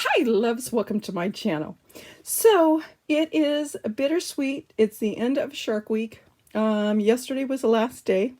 Hi loves, welcome to my channel. So it is bittersweet. It's the end of Shark Week. Yesterday was the last day,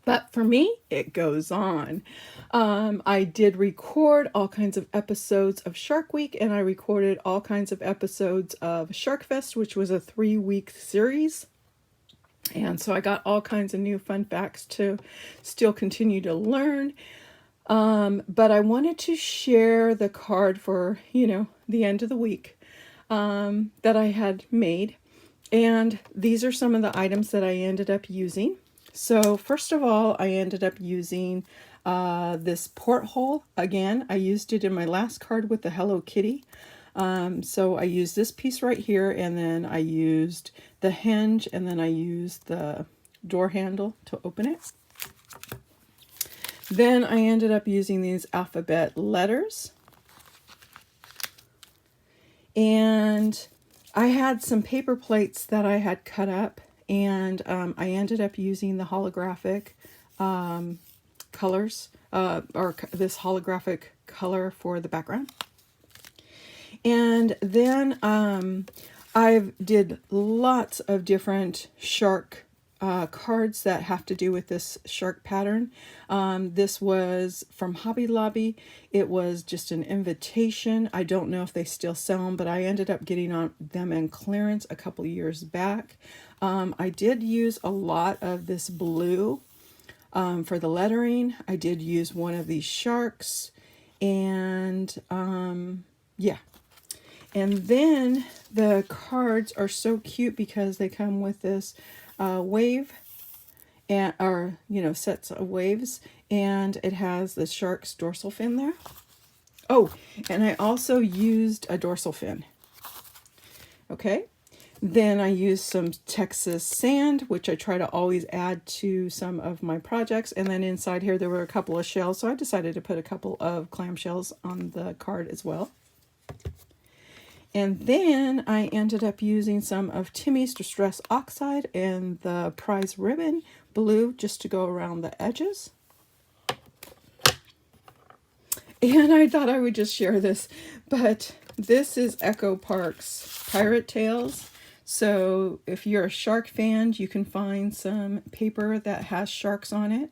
but for me it goes on. I did record all kinds of episodes of Shark Week, and I recorded all kinds of episodes of Shark Fest, which was a 3-week series. And so I got all kinds of new fun facts to still continue to learn. But I wanted to share the card for, the end of the week that I had made. And these are some of the items that I ended up using. So first of all, I ended up using this porthole. Again, I used it in my last card with the Hello Kitty. So I used this piece right here, and then I used the hinge, and then I used the door handle to open it. Then I ended up using these alphabet letters. And I had some paper plates that I had cut up, and I ended up using the holographic colors, or this holographic color for the background. And then I did lots of different shark cards that have to do with this shark pattern. This was from Hobby Lobby. It was just an invitation. I don't know if they still sell them, but I ended up getting them in clearance a couple years back. I did use a lot of this blue for the lettering. I did use one of these sharks, and yeah. And then the cards are so cute because they come with this wave, and sets of waves, and it has the shark's dorsal fin there. Oh, and I also used a dorsal fin. Okay, then I used some Texas sand, which I try to always add to some of my projects. And then inside here there were a couple of shells, so I decided to put a couple of clamshells on the card as well. And then I ended up using some of Timmy's Distress Oxide and the Prize Ribbon Blue just to go around the edges. And I thought I would just share this, but this is Echo Park's Pirate Tales. So if you're a shark fan, you can find some paper that has sharks on it.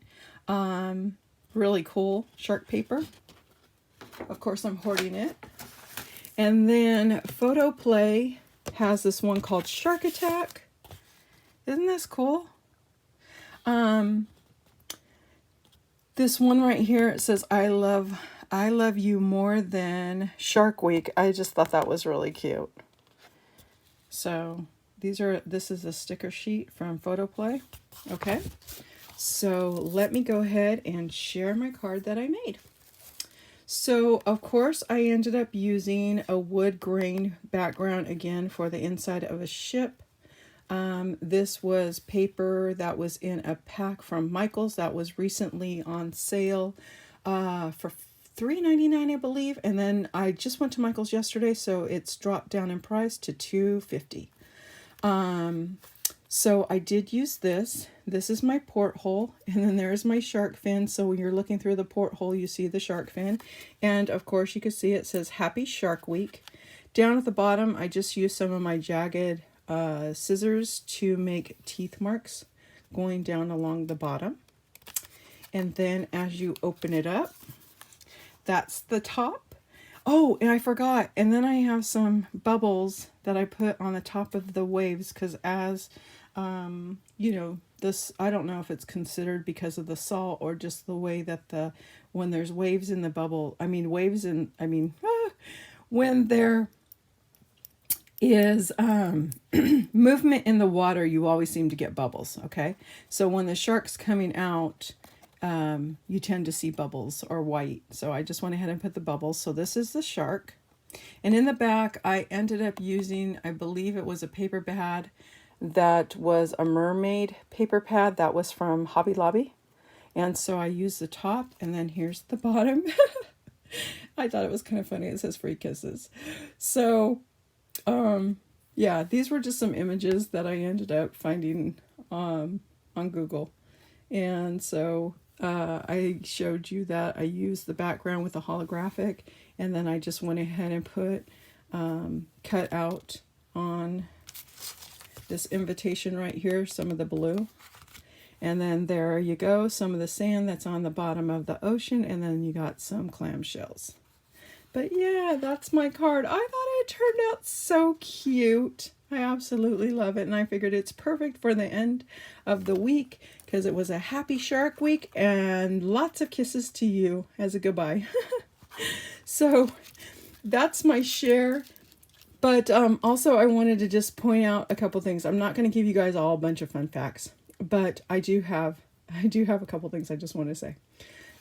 Really cool shark paper. Of course, I'm hoarding it. And then Photo Play has this one called Shark Attack. Isn't this cool? This one right here, it says, I love you more than Shark Week. I just thought that was really cute. So this is a sticker sheet from Photo Play. Okay. So let me go ahead and share my card that I made. So, of course, I ended up using a wood grain background again for the inside of a ship. This was paper that was in a pack from Michaels that was recently on sale for $3.99, I believe. And then I just went to Michaels yesterday, so it's dropped down in price to $2.50. So I did use this. This is my porthole, and then there's my shark fin. So when you're looking through the porthole, you see the shark fin. And of course, you can see it says Happy Shark Week. Down at the bottom, I just used some of my jagged scissors to make teeth marks going down along the bottom. And then as you open it up, that's the top. Oh, and I forgot. And then I have some bubbles that I put on the top of the waves because as this, I don't know if it's considered because of the salt or just the way that when there's waves in the bubble, when there is movement in the water, you always seem to get bubbles. Okay. So when the shark's coming out, you tend to see bubbles or white. So I just went ahead and put the bubbles. So this is the shark. And in the back, I ended up using, I believe it was a paper pad that was a mermaid paper pad that was from Hobby Lobby. And so I used the top, and then here's the bottom. I thought it was kind of funny. It says free kisses. So, yeah, these were just some images that I ended up finding on Google. And so I showed you that I used the background with the holographic, And then I just went ahead and put cut out on this invitation right here some of the blue. And then there you go, some of the sand that's on the bottom of the ocean, and then you got some clamshells. But yeah, that's my card. I thought it turned out so cute. I absolutely love it, and I figured it's perfect for the end of the week because it was a happy shark week, and lots of kisses to you as a goodbye. So that's my share. But also I wanted to just point out a couple things. I'm not going to give you guys all a bunch of fun facts, but I do have a couple things I just want to say.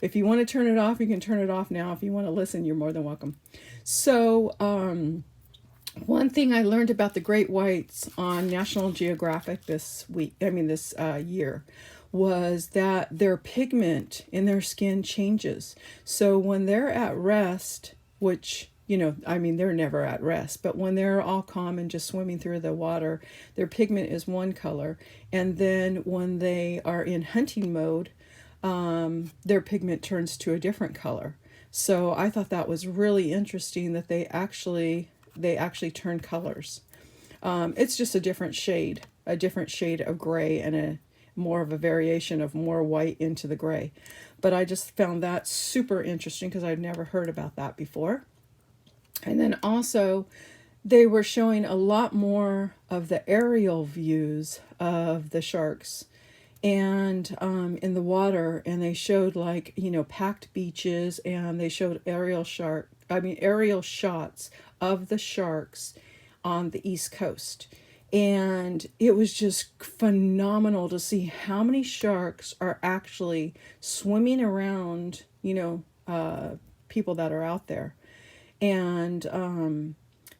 If you want to turn it off, you can turn it off now. If you want to listen, you're more than welcome. So one thing I learned about the great whites on National Geographic this year, was that their pigment in their skin changes. So when they're at rest, which, they're never at rest, but when they're all calm and just swimming through the water, their pigment is one color. And then when they are in hunting mode, their pigment turns to a different color. So I thought that was really interesting that they actually turn colors. It's just a different shade of gray, and a more of a variation of more white into the gray. But I just found that super interesting because I've never heard about that before. And then also they were showing a lot more of the aerial views of the sharks and in the water, and they showed packed beaches, and they showed aerial shots of the sharks on the East Coast. And it was just phenomenal to see how many sharks are actually swimming around, people that are out there. And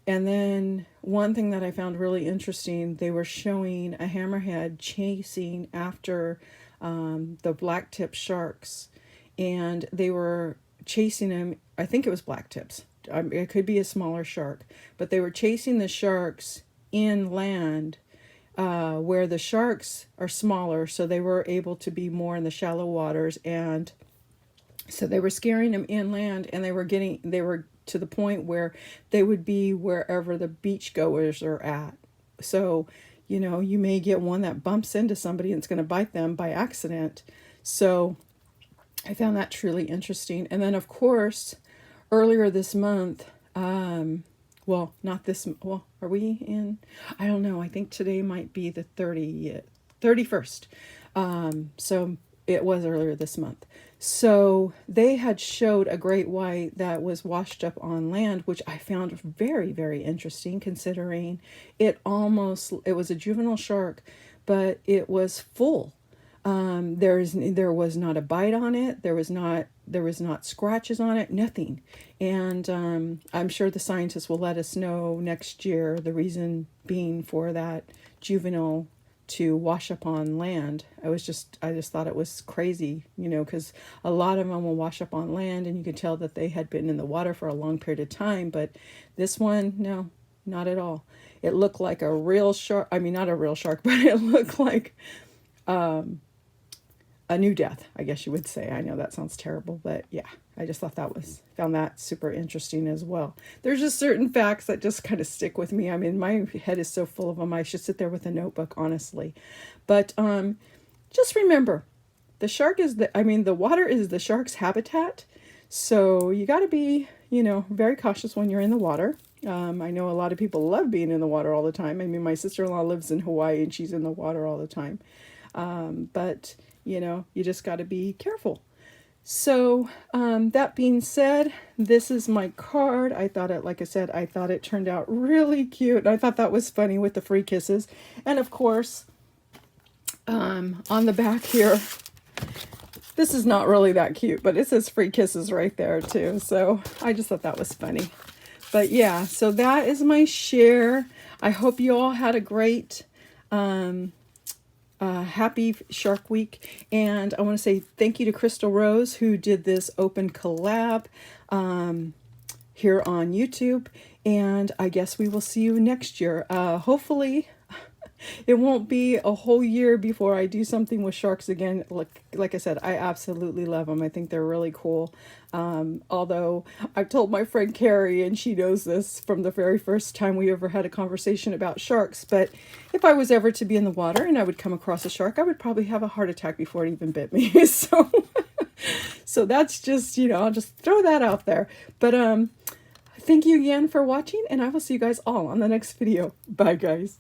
then one thing that I found really interesting, they were showing a hammerhead chasing after the blacktip sharks, and they were chasing him. I think it was blacktips. It could be a smaller shark, but they were chasing the sharks inland, where the sharks are smaller, so they were able to be more in the shallow waters, and so they were scaring them inland, and they were to the point where they would be wherever the beachgoers are at. So, you may get one that bumps into somebody and it's going to bite them by accident. So I found that truly interesting. And then, of course, earlier this month, are we in? I don't know. I think today might be the 31st. So it was earlier this month. So they had showed a great white that was washed up on land, which I found very, very interesting, considering it was a juvenile shark, but it was full. There was not a bite on it. There was not scratches on it, nothing. And I'm sure the scientists will let us know next year the reason being for that juvenile to wash up on land. I just thought it was crazy, because a lot of them will wash up on land and you could tell that they had been in the water for a long period of time, but this one, no, not at all. It looked like a real shark. I mean, not a real shark, but it looked like a new death, I guess you would say. I know that sounds terrible, but yeah, I just found that super interesting as well. There's just certain facts that just kind of stick with me. I mean, my head is so full of them. I should sit there with a notebook, honestly. But just remember, the water is the shark's habitat. So you got to be, very cautious when you're in the water. I know a lot of people love being in the water all the time. I mean, my sister-in-law lives in Hawaii and she's in the water all the time. But you just got to be careful. So that being said, this is my card. I thought it turned out really cute. I thought that was funny with the free kisses. And of course, on the back here, this is not really that cute, but it says free kisses right there too. So I just thought that was funny. But yeah, so that is my share. I hope you all had a great happy Shark Week, and I want to say thank you to Crystal Rose, who did this open collab here on YouTube, and I guess we will see you next year. Hopefully It won't be a whole year before I do something with sharks again. Like I said, I absolutely love them. I think they're really cool. Although I've told my friend Carrie, and she knows this from the very first time we ever had a conversation about sharks, but if I was ever to be in the water and I would come across a shark, I would probably have a heart attack before it even bit me. So that's just, I'll just throw that out there. But thank you again for watching, and I will see you guys all on the next video. Bye, guys.